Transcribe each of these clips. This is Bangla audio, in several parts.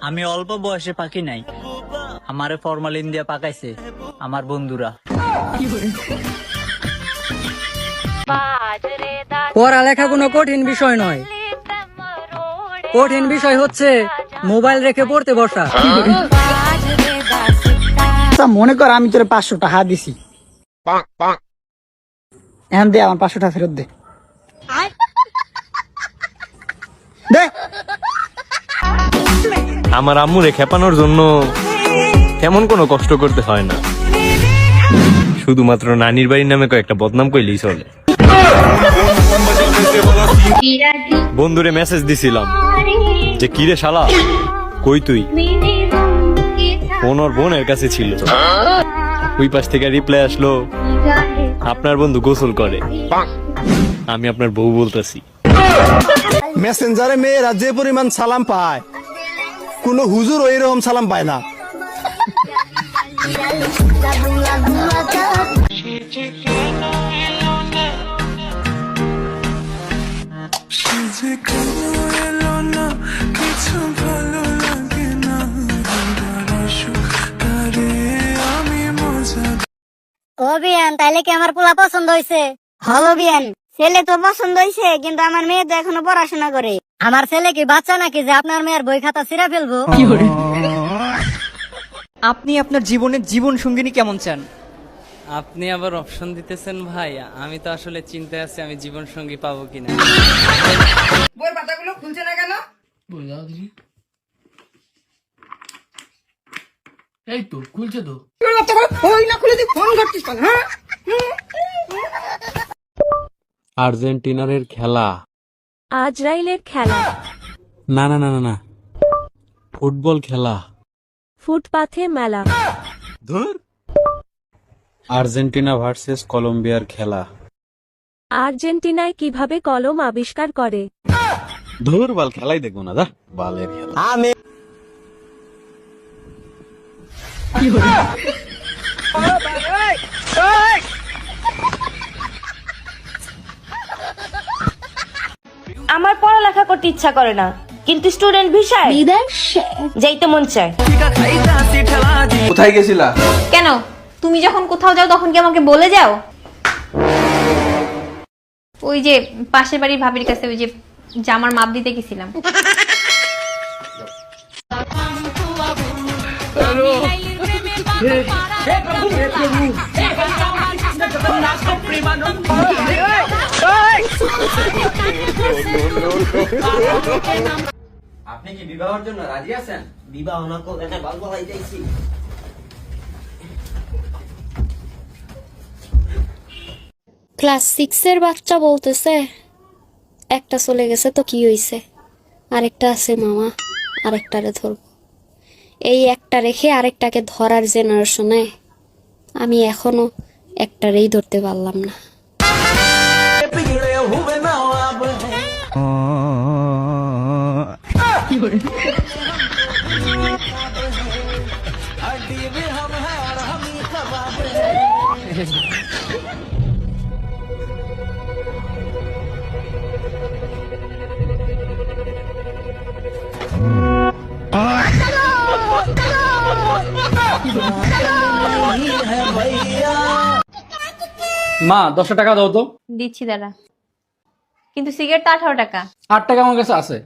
আমি অল্প বয়সে পাকি নাই, আমারে ফরমালিন দিয়ে পাকাইছে আমার বন্ধুরা। পড়ালেখা কোনো কঠিন বিষয় নয়, কঠিন বিষয় হচ্ছে মোবাইল রেখে পড়তে বসা। মনে কর আমি তোর 500 টাকা দিছি, এখন দে আমার 500 টাকা ফেরত দে। আমার আম্মুরে খেপানোর জন্য তেমন কোনো কষ্ট করতে হয় না, শুধুমাত্র নানির বাড়ির নামে কয়েকটা বদনাম কইলেই চলে। বন্ধুরে মেসেজ দিছিলাম যে কিরে শালা কই তুই, ফোন ওর বোনের কাছে ছিল। ওই পাশ থেকে রিপ্লাই আসলো, আপনার বন্ধু গোসল করে। আমি আপনার বউ বলতেছি। মেসেঞ্জারে মেয়েরা যে পরিমাণ সালাম পায়, কোন হুজুর ওইরকম সালাম পায় না। ও বিয়ান, তাইলে কি আমার পোলা পছন্দ হয়েছে? হলো বিয়ান, ছেলে তো পছন্দ হয়েছে, কিন্তু আমার মেয়ে তো এখনো পড়াশোনা করে। আমার ছেলে কি বাচ্চা নাকি যে আপনার মেয়ের বই খাতা ছিঁড়া ফেলবো? আপনি আপনার জীবনের জীবন সঙ্গিনী কেমন চান? আপনি আবার অপশন দিতেছেন ভাই, আমি তো আসলে চিন্তায় আছি আমি জীবন সঙ্গী পাবো কিনা। বইয়ের পাতাগুলো খুলছে না কেন? এই তো খুলছে তো। ওই না খুলে তুই ফোন করছিস কেন? হ্যাঁ, আর্জেন্টিনার খেলা, আজরাইলের খেলা, না না না না না, ফুটবল খেলা। ফুটপাথে মেলা, ধুর, আর্জেন্টিনা ভার্সেস কলম্বিয়ার খেলা। আর্জেন্টিনায় কিভাবে কলম আবিষ্কার করে? ধুর বাল, খেলাই দেখবো না, দা বালের খেলা। আমার পড়ালেখা করতে ইচ্ছা করে না, কিন্তু স্টুডেন্ট ভিসায় যাইতে মন চায়। কোথায় গেছিলা? কেন, তুমি যখন কোথাও যাও তখন কি আমাকে বলে যাও? ওই যে পাশের বাড়ির ভাবির কাছে ওই যে জামার মাপ দিতে গেছিলাম। আপনি কি বিবাহের জন্য রাজি আছেন? বিবাহ না করলে না বাল বালাই যাইছি। ক্লাস 6 এর বাচ্চা বলতেছে একটা চলে গেছে তো কি হইছে, আরেকটা আছে মামা, আরেকটারে ধরবো। এই একটা রেখে আরেকটাকে ধরার জেনারেশনে আমি এখনো একটারেই ধরতে পারলাম না। মা 10 টাকা দাও তো। দিচ্ছি দাদা, কিন্তু সিগারেট তো 18 টাকা। 8 টাকা আমার কাছে আছে।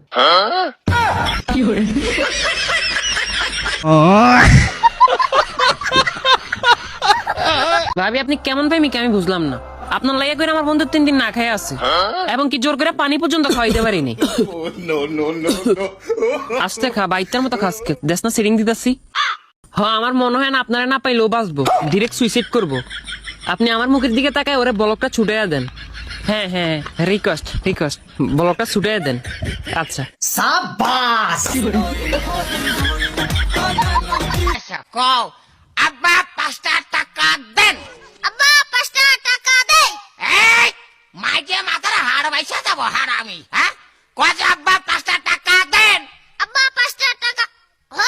ভাবি আপনি কেমন প্রেমিক আমি বুঝলাম না। আপনার লাইয়া করে আমার বন্ধু 3 দিন না খায় আছে, এবং কি জোর করে পানি পর্যন্ত খাওয়াইতে পারিনি। আস্তে খা, বাইতার মতো খাস, দেশ না সিরিং দিতেছি। হ্যাঁ, আমার মনে হয় না আপনারা না পাইলেও বাঁচবো, ডিরেক্ট সুইসাইড করবো। আপনি আমার মুখের দিকে তাকায় ওরে ব্লকটা ছুটাইয়া দেন। হ্যাঁ হ্যাঁ, রিকোয়েস্ট রিকোয়েস্ট, ব্লকটা ছুটাইয়া দেন। আচ্ছা সাবাস। কও আব্বা 5 টাকা দেন। আব্বা 5 টাকা দেই। এই মাইকে মাথার হাড় বাইসা যাব হারামি।